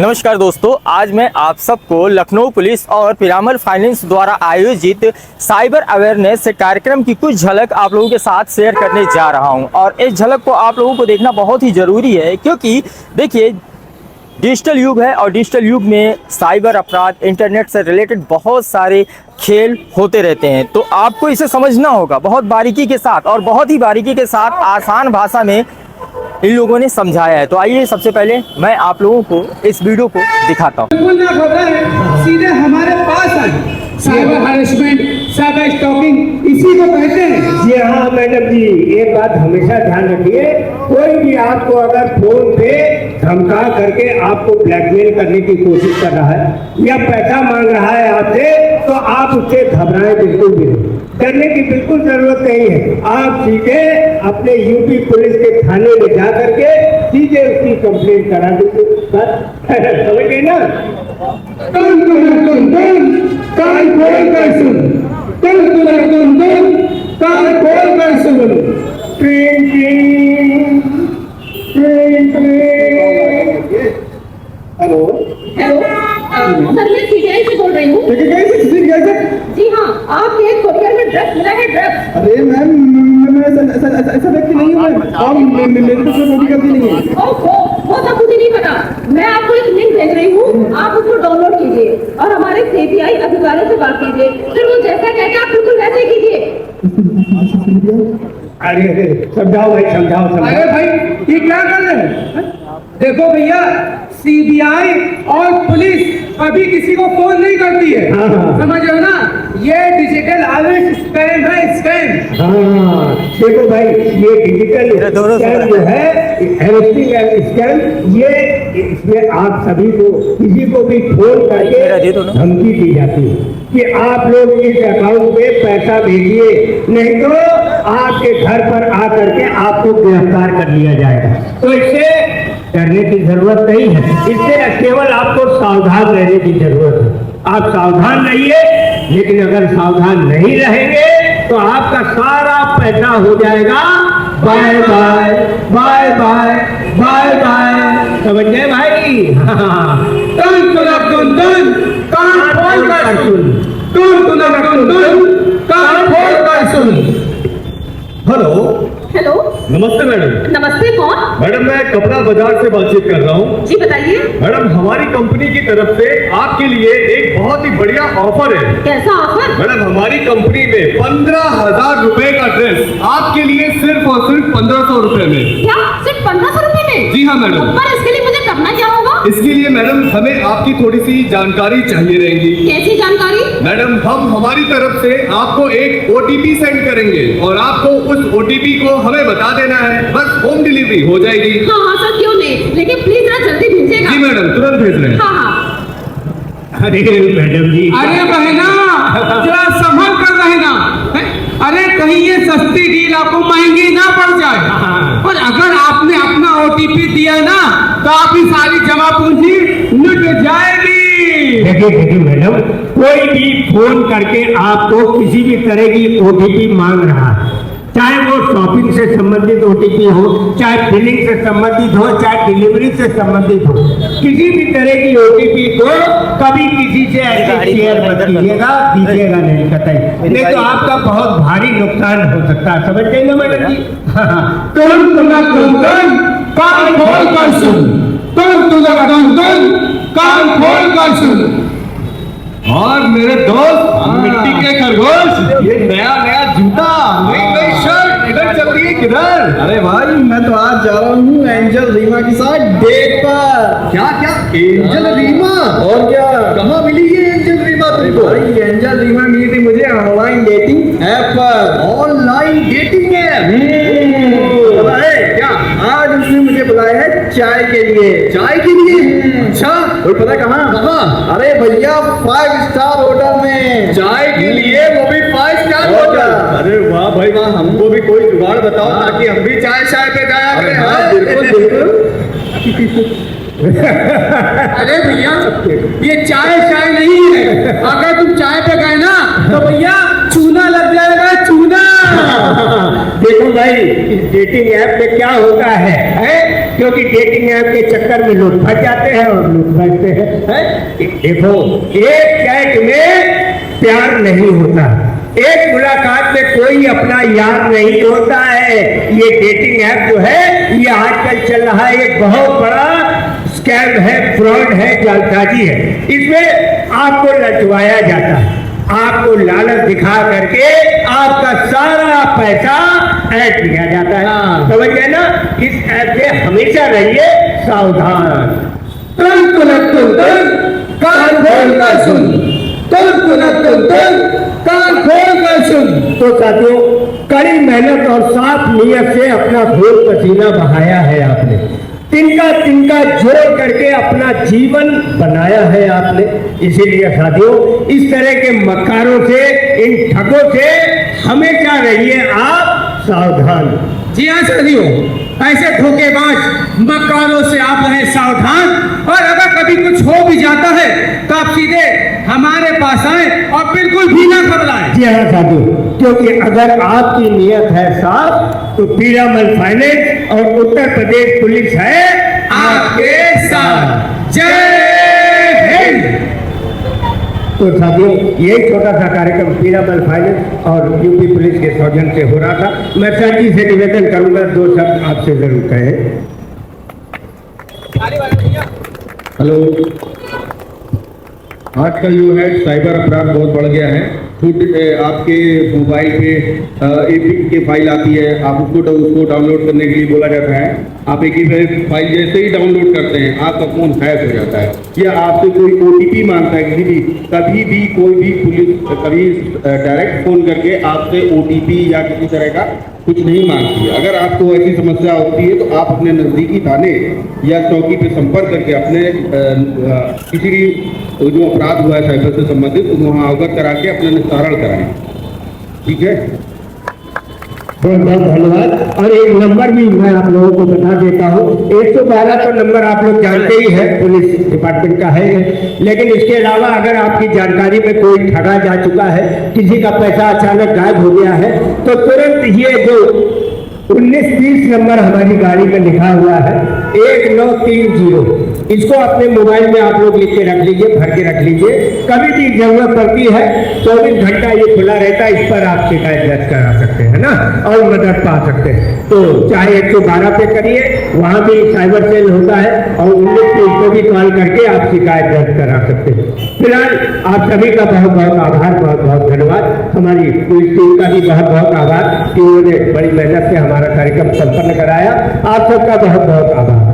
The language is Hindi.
नमस्कार दोस्तों, आज मैं आप सबको लखनऊ पुलिस और पिरामल फाइनेंस द्वारा आयोजित साइबर अवेयरनेस कार्यक्रम की कुछ झलक आप लोगों के साथ शेयर करने जा रहा हूं। और इस झलक को आप लोगों को देखना बहुत ही ज़रूरी है, क्योंकि देखिए डिजिटल युग है और डिजिटल युग में साइबर अपराध, इंटरनेट से रिलेटेड बहुत सारे खेल होते रहते हैं। तो आपको इसे समझना होगा बहुत बारीकी के साथ, और बहुत ही बारीकी के साथ आसान भाषा में इन लोगों ने समझाया है। तो आइए सबसे पहले मैं आप लोगों को इस वीडियो को दिखाता हूँ। बिल्कुल ना घबराएं, सीधे हमारे पास आए। साइबर हरेसमेंट, साइबर स्टॉकिंग इसी को कहते हैं। जी हाँ मैडम जी, एक बात हमेशा ध्यान रखिए, कोई भी आपको अगर फोन पे धमका करके आपको ब्लैकमेल करने की कोशिश कर रहा है या पैसा मांग रहा है आपसे, तो आप उससे घबराएं बिल्कुल भी नहीं, डरने की बिल्कुल जरूरत नहीं है। आप सीधे अपने यूपी पुलिस के थाने में जा करके सीधे उसकी कंप्लेंट करा दीजिए, समझ गए ना। टन टन टन टन कान खोल कर सुन, टन टन टन टन कान खोल कर सुन। ट्रेन ट्रेन ट्रेन ट्रेन। हेलो हेलो सर, मैं सीबीआई से बोल रही हूँ। जी हाँ, आपके एक कोरियर में ड्रग्स मिला है। ड्रग्स? अरे मैम, मैं ऐसा व्यक्ति नहीं हूँ। आप मेरे को कोई गलती नहीं है। ओहो, वो सब मुझे नहीं पता। मैं आपको एक लिंक भेज रही हूँ, आप उसको डाउनलोड कीजिए और हमारे सीबीआई अधिकारियों से बात कीजिए। फिर वो जैसा कहते हैं आप बिल्कुल वैसे ही कीजिए। अरे समझाओ भाई, समझाओ। अरे भाई, ये क्या कर रहे हैं? देखो भैया, सीबीआई और पुलिस कभी किसी को फोन नहीं करती है, समझ रहे हो ना। ये डिजिटल अरेस्ट स्कैम है, स्कैम। हाँ देखो भाई, ये डिजिटल स्कैम जो है, अरेस्टिंग स्कैम, ये इसमें आप सभी को, किसी को भी फोन करके धमकी दी जाती है कि आप लोग इस अकाउंट पे पैसा भेजिए, नहीं तो आपके घर पर आकर के आपको गिरफ्तार कर लिया जाएगा। तो इससे डरने की जरूरत नहीं है, इससे केवल आपको सावधान रहने की जरूरत है। आप सावधान रहिए, लेकिन अगर सावधान नहीं रहेंगे तो आपका सारा पैसा हो जाएगा bye bye bye bye bye bye. समझ गए भाई? टन टन टन टन कान खोल कर सुन, टन टन टन टन कान खोल कर सुन। हेलो हेलो, नमस्ते मैडम। नमस्ते, कौन? मैडम मैं कपड़ा बाजार से बातचीत कर रहा हूँ। जी बताइए। मैडम हमारी कंपनी की तरफ से आपके लिए एक बहुत ही बढ़िया ऑफर है। कैसा ऑफर? मैडम हमारी कंपनी में 15,000 रुपए का ड्रेस आपके लिए सिर्फ और सिर्फ 1,500 रुपए में। क्या सिर्फ 1500 रुपए में? जी हाँ मैडम। पर इसके लिए मुझे करना क्या होगा? इसके लिए मैडम हमें आपकी थोड़ी सी जानकारी चाहिए रहेगी। कैसी जानकारी? मैडम हम हमारी तरफ से आपको एक OTP सेंड करेंगे और आपको उस OTP को हमें बता देना है, बस होम डिलीवरी हो जाएगी। हाँ हाँ सर, क्यों नहीं, लेकिन प्लीज जरा जल्दी भेजिएगा। जी मैडम, तुरंत भेज रहे हैं। हाँ हाँ। अरे मैडम जी, अरे बहना, जरा संभल कर रहना। अरे कहीं ये सस्ती डील आपको महंगी ना पड़ जाए। और अगर आपने अपना OTP दिया ना, तो आपकी सारी जमा पूंजी लुट जाएगी। देखिए मैडम, कोई भी फोन करके आपको किसी भी तरह की OTP मांग रहा है, चाहे वो शॉपिंग से संबंधित OTP हो, चाहे बिलिंग से संबंधित हो, चाहे डिलीवरी से संबंधित हो, किसी भी तरह की OTP को कभी किसी से ऐसे शेयर मत कीजिएगा, दीजिएगा नहीं कतई, नहीं तो आपका बहुत भारी नुकसान हो सकता है। समझ गए ना मैडम जी? टन टन टन टन कान खोल कर सुन, टन टन टन टन कान खोल कर सुन। और मेरे दोस्त मिट्टी के खरगोश, ये नया नया जूता, नई शर्ट इधर चल रही है किधर? अरे भाई, मैं तो आज जा रहा हूँ एंजल रीमा के साथ डेट पर। क्या क्या एंजल रीमा? और क्या, कहाँ मिली ये एंजल रीमा तुमको? भाई एंजल रीमा मिली थी मुझे ऑनलाइन डेटिंग ऐप पर। Online dating app? पता है क्या, आज उसने मुझे बुलाया है चाय के लिए। चाय के लिए? अच्छा, और पता कहाँ? कहाँ? अरे भैया, 5 स्टार होटल में। चाय के लिए, वो भी 5 स्टार होटल? अरे वाह भाई वाह, हमको भी कोई जुगाड़ बताओ ताकि हम भी चाय पे जाया करें। हाँ बिल्कुल बिल्कुल। अरे भैया, ये चाय नहीं है। अगर तुम चाय पे गए ना, तो भैया चूना लग जाएगा, चूना। देखो भाई, इस डेटिंग ऐप पे क्या होता है क्योंकि डेटिंग ऐप के चक्कर में लोग फंस जाते हैं और लोग बैठते हैं। देखो, एक चैट में प्यार नहीं होता, एक मुलाकात में कोई अपना यार नहीं होता है। ये डेटिंग ऐप जो है ये आजकल चल रहा है, एक बहुत बड़ा स्कैम है, फ्रॉड है, जालसाजी है। इसमें आपको लटवाया जाता है, आपको लालच दिखा करके आपका सारा पैसा ऐड किया जाता है। समझ गए ना? इस ऐप से हमेशा रहिए सावधान। कान खोल कर सुन, कान खोल कर सुन। तो साथियों, कड़ी मेहनत और साफ नियत से अपना खून पसीना बहाया है आपने, तिनका तिनका जोड़ करके अपना जीवन बनाया है आपने। इसीलिए साथियों, इस तरह के मक्कारों से, इन ठगों से हमेशा रहिए आप सावधान। जी हाँ साथियों, ऐसे धोखेबाज मक्कारों से आप रहें सावधान। और अगर कभी कुछ हो भी जाता है तो आप सीधे हमारे पास आए और बिल्कुल भी ना घबराएं। जी हाँ साथियों, क्योंकि अगर आपकी नीयत है साफ तो पीरामल फाइनेंस और उत्तर प्रदेश पुलिस है आपके साथ। जय हिंद। तो साथियों, ये छोटा सा कार्यक्रम पीरामल फाइनेंस और यूपी पुलिस के सौजन्य से हो रहा था। मैं सर जी से निवेदन करूंगा, दो शब्द आपसे जरूर कहें। हेलो, आजकल जो है साइबर अपराध बहुत बढ़ गया है। आपके मोबाइल पे एक के फाइल आती है, आप उसको डाउनलोड करने के लिए बोला जाता है। आप एक ही फाइल जैसे ही डाउनलोड करते हैं आपका फोन हैक हो जाता है, या आपसे कोई OTP मांगता है। कभी भी कोई भी पुलिस कभी डायरेक्ट फोन करके आपसे OTP या किसी तरह का कुछ नहीं मांगती है। अगर आपको ऐसी समस्या होती है तो आप अपने नज़दीकी थाने या चौकी पे संपर्क करके अपने किसी भी जो अपराध हुआ है साइबर से संबंधित वहाँ अवगत करा के अपने निस्तारण कराएं। ठीक है, बहुत बहुत धन्यवाद। और एक नंबर भी मैं आप लोगों को बता देता हूँ, 112 तो नंबर आप लोग जानते ही है, पुलिस डिपार्टमेंट का है। लेकिन इसके अलावा अगर आपकी जानकारी में कोई ठगा जा चुका है, किसी का पैसा अचानक गायब हो गया है, तो तुरंत ये जो 1930 नंबर हमारी गाड़ी में लिखा हुआ है 1930, इसको अपने मोबाइल में आप लोग लिख के रख लीजिए, भर के रख लीजिए। कभी भी जरूरत पड़ती है 24 घंटा ये खुला रहता है, इस पर आप शिकायत दर्ज करा सकते हैं ना, और मदद पा सकते हैं। तो चाहे 112 पे करिए, वहाँ भी साइबर सेल होता है, और 1930 पे भी कॉल करके आप शिकायत दर्ज करा सकते हैं। फिलहाल आप सभी का बहुत बहुत आभार, बहुत बहुत धन्यवाद। हमारी पुलिस टीम का भी बहुत बहुत आभार कि उन्होंने बड़ी मेहनत से हमारा कार्यक्रम संपन्न कराया। आप सबका बहुत बहुत आभार।